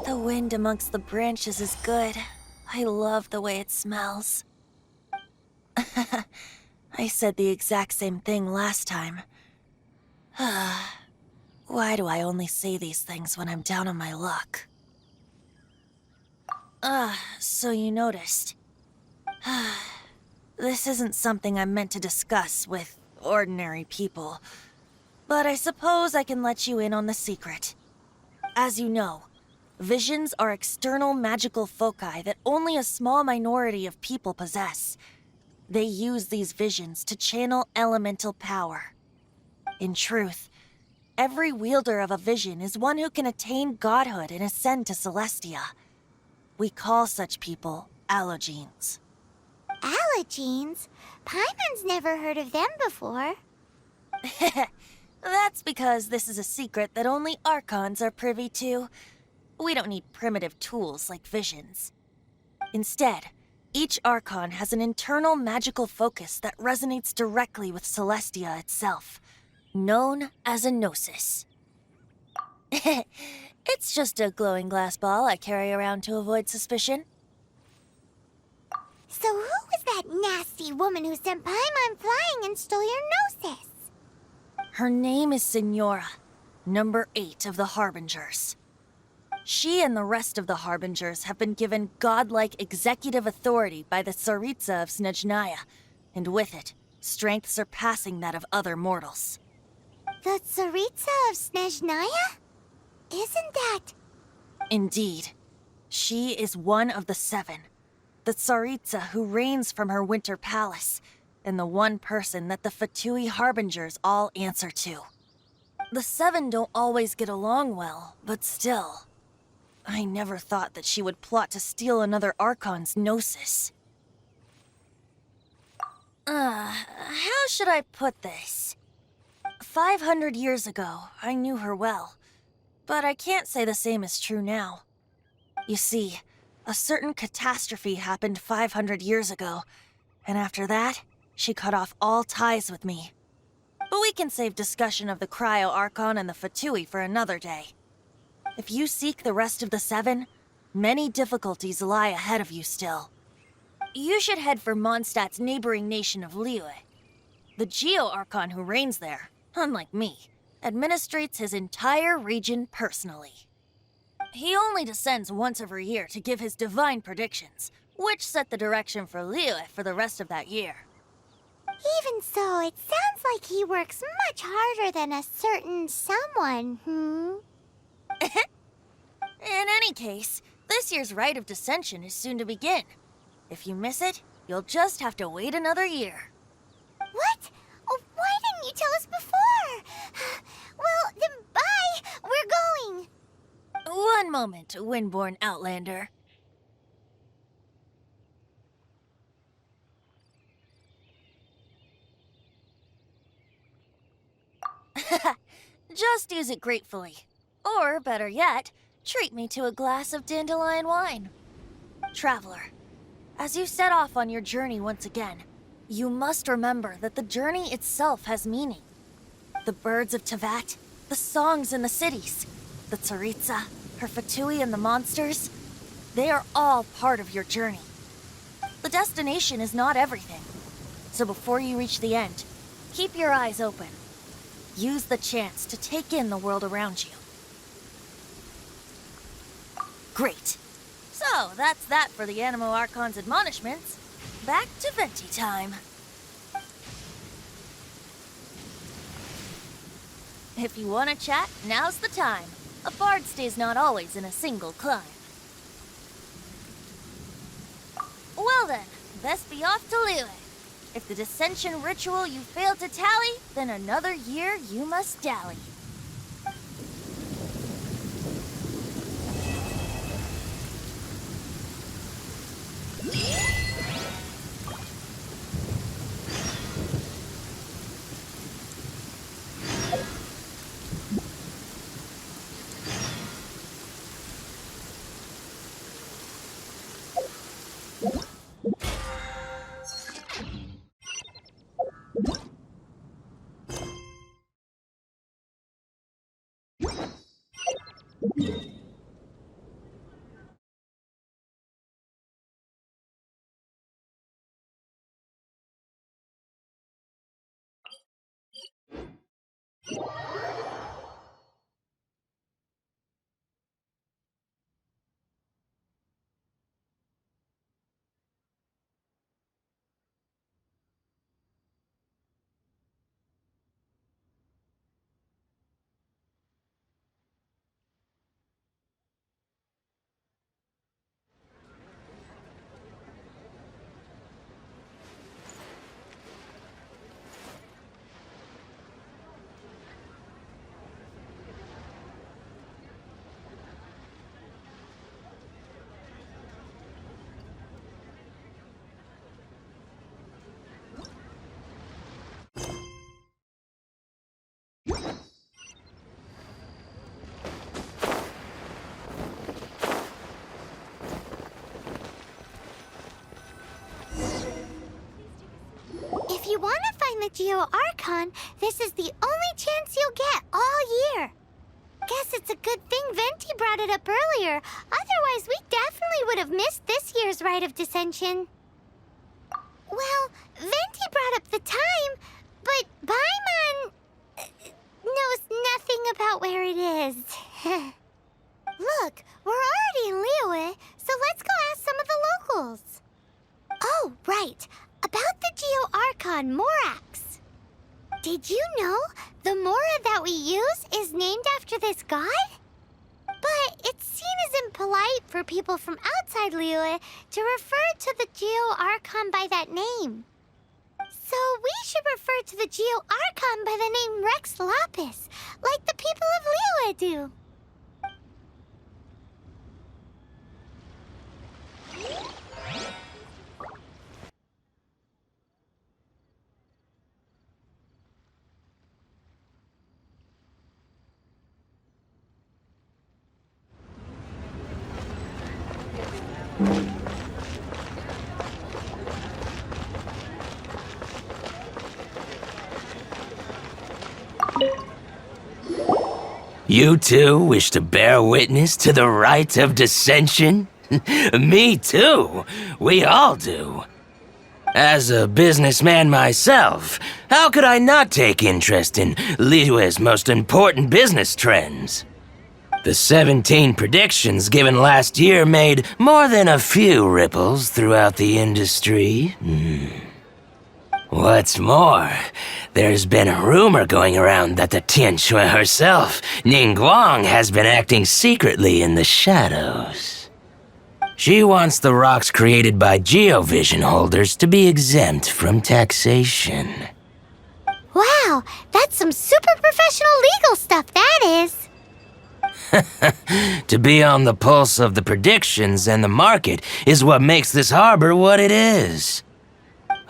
The wind amongst the branches is good. I love the way it smells. I said the exact same thing last time. Why do I only say these things when I'm down on my luck? So you noticed. This isn't something I'm meant to discuss with ordinary people, but I suppose I can let you in on the secret. As you know, visions are external magical foci that only a small minority of people possess. They use these visions to channel elemental power. In truth, every wielder of a vision is one who can attain godhood and ascend to Celestia. We call such people allogenes. Allogenes? Paimon's never heard of them before. That's because this is a secret that only Archons are privy to. We don't need primitive tools like visions. Instead, each Archon has an internal magical focus that resonates directly with Celestia itself, known as a gnosis. It's just a glowing glass ball I carry around to avoid suspicion. So who was that nasty woman who sent Paimon flying and stole your gnosis? Her name is Senora, number 8 of the Harbingers. She and the rest of the Harbingers have been given godlike executive authority by the Tsaritsa of Snezhnaya, and with it, strength surpassing that of other mortals. The Tsaritsa of Snezhnaya? Isn't that... Indeed. She is one of the 7, the Tsaritsa who reigns from her winter palace, and the one person that the Fatui Harbingers all answer to. The 7 don't always get along well, but still... I never thought that she would plot to steal another Archon's gnosis. How should I put this? 500 years ago, I knew her well, but I can't say the same is true now. You see, a certain catastrophe happened 500 years ago, and after that, she cut off all ties with me. But we can save discussion of the Cryo Archon and the Fatui for another day. If you seek the rest of the 7, many difficulties lie ahead of you still. You should head for Mondstadt's neighboring nation of Liyue. The Geo-Archon who reigns there, unlike me, administrates his entire region personally. He only descends once every year to give his divine predictions, which set the direction for Liyue for the rest of that year. Even so, it sounds like he works much harder than a certain someone, In any case, this year's Rite of Descension is soon to begin. If you miss it, you'll just have to wait another year. What? Oh, why didn't you tell us before? Well, then bye! We're going! One moment, Windborn Outlander. Just use it gratefully. Or, better yet, treat me to a glass of dandelion wine. Traveler, as you set off on your journey once again, you must remember that the journey itself has meaning. The birds of Teyvat, the songs in the cities, the Tsaritsa, her Fatui and the monsters, they are all part of your journey. The destination is not everything, so before you reach the end, keep your eyes open. Use the chance to take in the world around you. Great. So, that's that for the Animo Archon's admonishments. Back to Venti time. If you want to chat, now's the time. A bard stays not always in a single climb. Well then, best be off to Liyue. If the Descension ritual you failed to tally, then another year you must dally. If you want to find the Geo-Archon, this is the only chance you'll get all year. Guess it's a good thing Venti brought it up earlier. Otherwise, we definitely would have missed this year's Rite of Descension. Well, Venti brought up the time, but Paimon knows nothing about where it is. Look, we're already in Liyue, so let's go ask some of the locals. Oh, right. About the Geo-Archon Morax. Did you know the Mora that we use is named after this god? But it's seen as impolite for people from outside Liyue to refer to the Geo-Archon by that name. So we should refer to the Geo-Archon by the name Rex Lapis, like the people of Liyue do. You too wish to bear witness to the rite of descension? Me too. We all do. As a businessman myself, how could I not take interest in Liyue's most important business trends? The 17 predictions given last year made more than a few ripples throughout the industry. What's more, there's been a rumor going around that the Tianshui herself, Ningguang, has been acting secretly in the shadows. She wants the rocks created by Geovision holders to be exempt from taxation. Wow, that's some super professional legal stuff, that is. To be on the pulse of the predictions and the market is what makes this harbor what it is.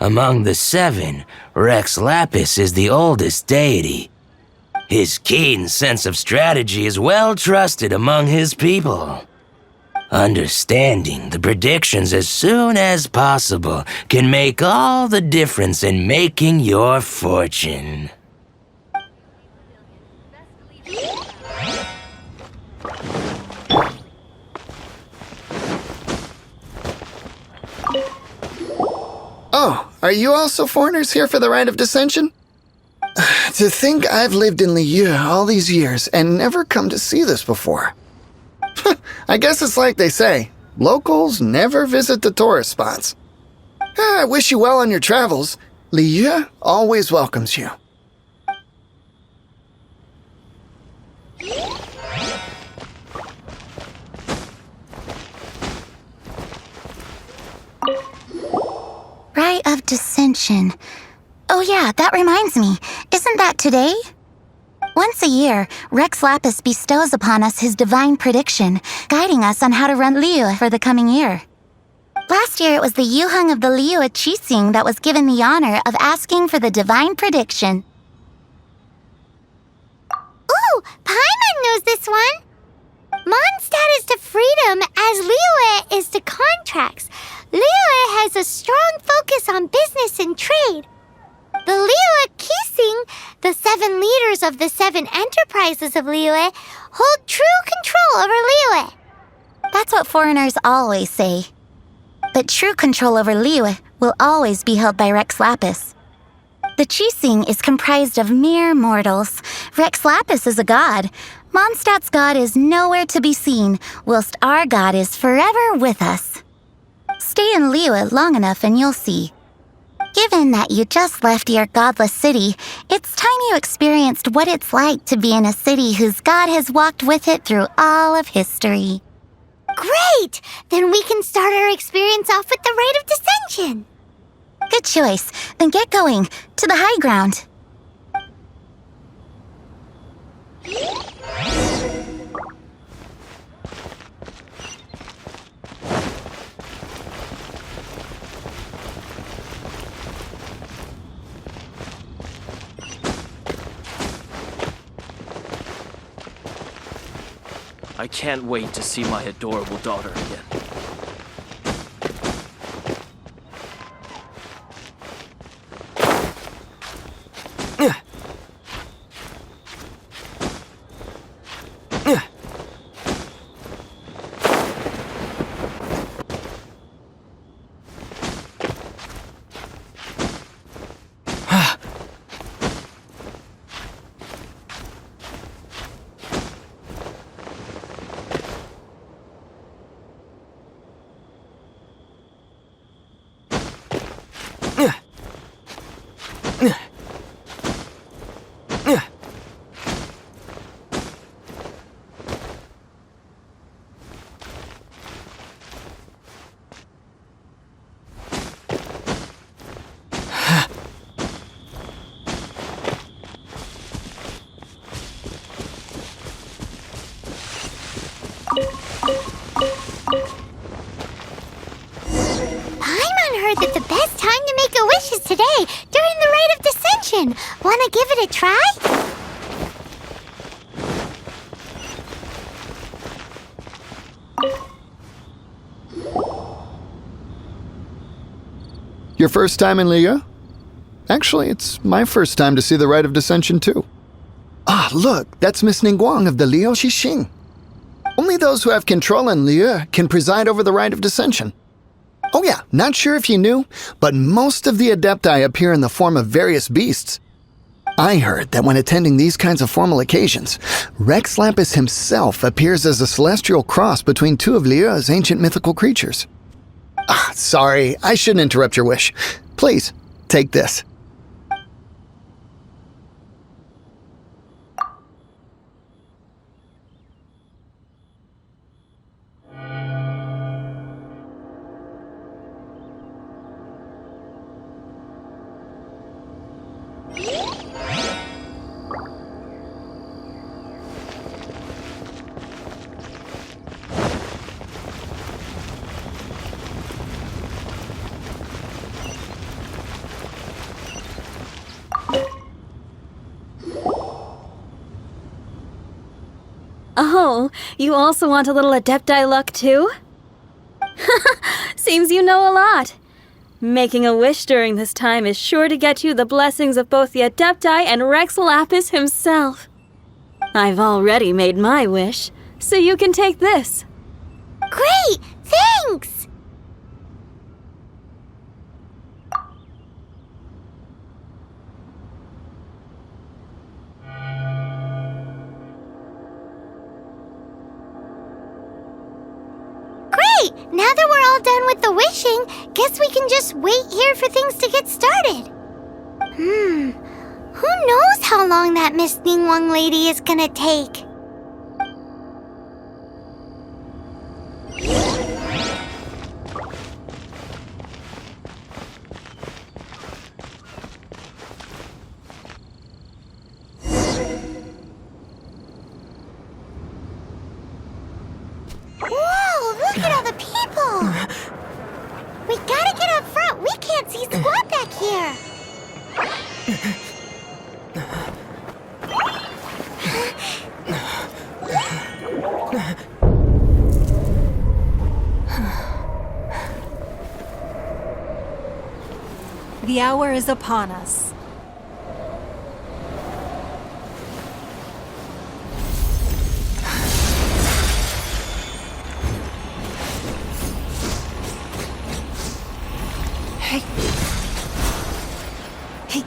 Among the 7, Rex Lapis is the oldest deity. His keen sense of strategy is well trusted among his people. Understanding the predictions as soon as possible can make all the difference in making your fortune. Oh, are you also foreigners here for the Rite of Descension? To think I've lived in Liyue all these years and never come to see this before. I guess it's like they say, locals never visit the tourist spots. I wish you well on your travels. Liyue always welcomes you. Rite of Descension. Oh yeah, that reminds me. Isn't that today? Once a year, Rex Lapis bestows upon us his divine prediction, guiding us on how to run Liyue for the coming year. Last year, it was the Yuheng of the Liyue Qixing that was given the honor of asking for the divine prediction. Ooh, Paimon knows this one. Mondstadt is to freedom as Liyue is to contracts. Liyue has a strong focus on business and trade. The Liyue Qixing, the 7 leaders of the 7 enterprises of Liyue, hold true control over Liyue. That's what foreigners always say. But true control over Liyue will always be held by Rex Lapis. The Chising is comprised of mere mortals. Rex Lapis is a god. Mondstadt's god is nowhere to be seen, whilst our god is forever with us. Stay in Liyue long enough and you'll see. Given that you just left your godless city, it's time you experienced what it's like to be in a city whose god has walked with it through all of history. Great! Then we can start our experience off with the Rite of Descension. Good choice. Then get going. To the high ground. I can't wait to see my adorable daughter again. That the best time to make a wish is today, during the Rite of Descension. Wanna give it a try? Your first time in Liyue? Actually, it's my first time to see the Rite of Descension too. Ah, look, that's Miss Ningguang of the Liu Xixing. Only those who have control in Liyue can preside over the Rite of Descension. Oh yeah, not sure if you knew, but most of the Adepti appear in the form of various beasts. I heard that when attending these kinds of formal occasions, Rex Lapis himself appears as a celestial cross between two of Liyue's ancient mythical creatures. Ah, sorry, I shouldn't interrupt your wish. Please, take this. Oh, you also want a little Adepti luck too? Seems you know a lot. Making a wish during this time is sure to get you the blessings of both the Adepti and Rex Lapis himself. I've already made my wish, so you can take this. Great! Thanks! Now that we're all done with the wishing, guess we can just wait here for things to get started. Who knows how long that Miss Ningguang lady is gonna take? Whoa, look at all the people! We gotta get up front. We can't see squat back here. The hour is upon us. Hey. Hey.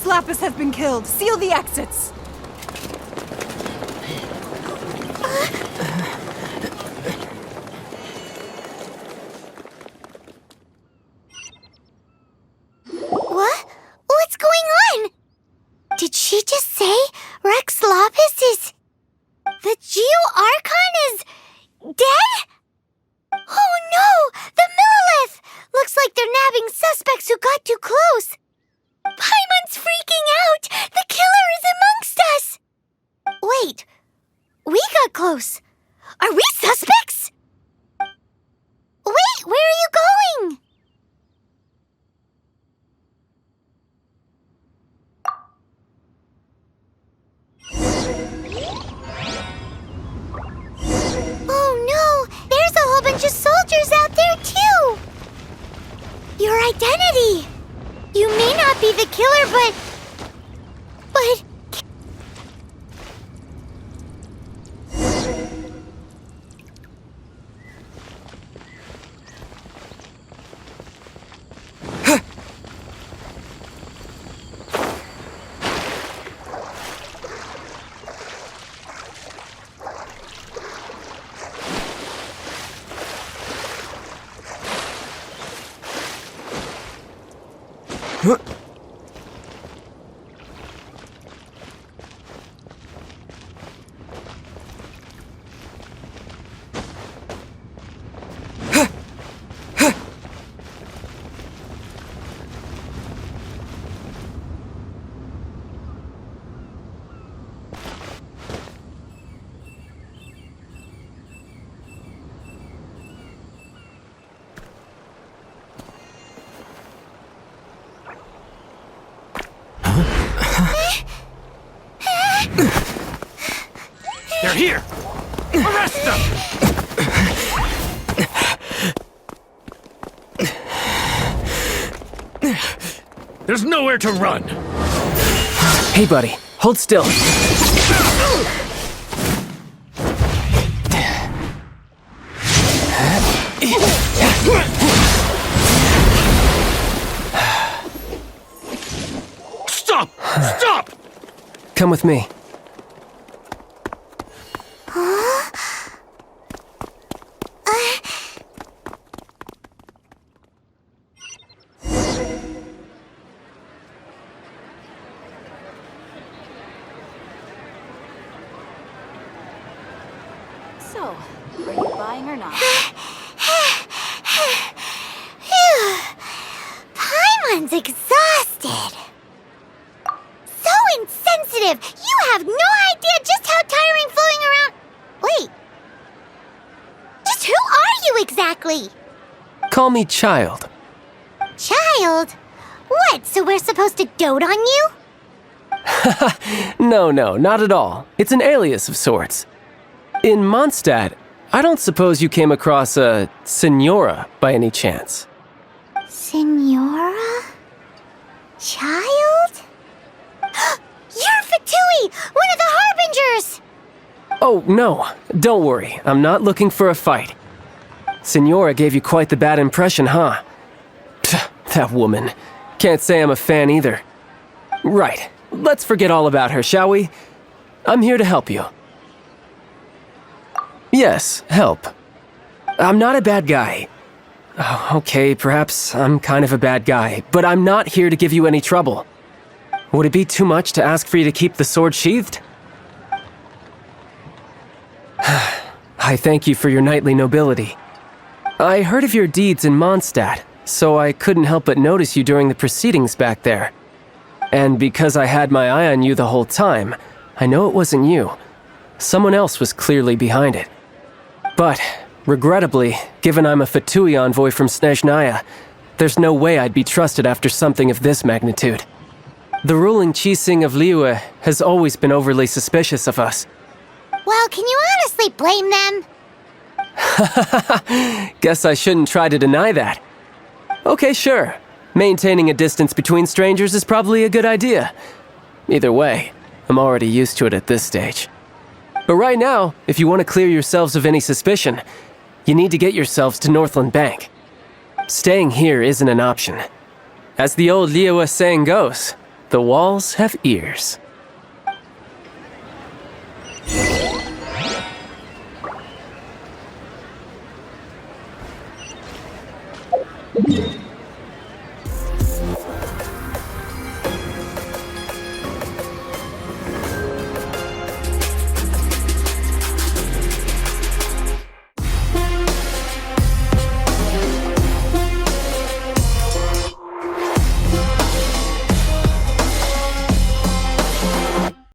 Rex Lapis have been killed. Seal the exits. What? What's going on? Did she just say Rex Lapis is... The Geo-Archon is... dead? Oh no! The Millilith! Looks like they're nabbing suspects who got too close. Paimon's freaking out! The killer is amongst us! Wait, we got close. Are we suspects? Wait, where are you going? Oh no! There's a whole bunch of soldiers out there too! Your identity! You may not be the killer, but... They're here! Arrest them! There's nowhere to run! Hey, buddy. Hold still. Stop! Stop! Come with me. So, are you buying or not? Paimon's exhausted. So insensitive! You have no idea just how tiring floating around... Wait. Just who are you exactly? Call me Child. Child? What, so we're supposed to dote on you? No, not at all. It's an alias of sorts. In Mondstadt, I don't suppose you came across a Senora by any chance. Senora? Child? You're Fatui, one of the Harbingers! Oh, no. Don't worry. I'm not looking for a fight. Senora gave you quite the bad impression, huh? Pfft, that woman. Can't say I'm a fan either. Right. Let's forget all about her, shall we? I'm here to help you. Yes, help. I'm not a bad guy. Oh, okay, perhaps I'm kind of a bad guy, but I'm not here to give you any trouble. Would it be too much to ask for you to keep the sword sheathed? I thank you for your knightly nobility. I heard of your deeds in Mondstadt, so I couldn't help but notice you during the proceedings back there. And because I had my eye on you the whole time, I know it wasn't you. Someone else was clearly behind it. But, regrettably, given I'm a Fatui envoy from Snezhnaya, there's no way I'd be trusted after something of this magnitude. The ruling Chising of Liyue has always been overly suspicious of us. Well, can you honestly blame them? Guess I shouldn't try to deny that. Okay, sure. Maintaining a distance between strangers is probably a good idea. Either way, I'm already used to it at this stage. But right now, if you want to clear yourselves of any suspicion, you need to get yourselves to Northland Bank. Staying here isn't an option. As the old Liyue saying goes, The walls have ears.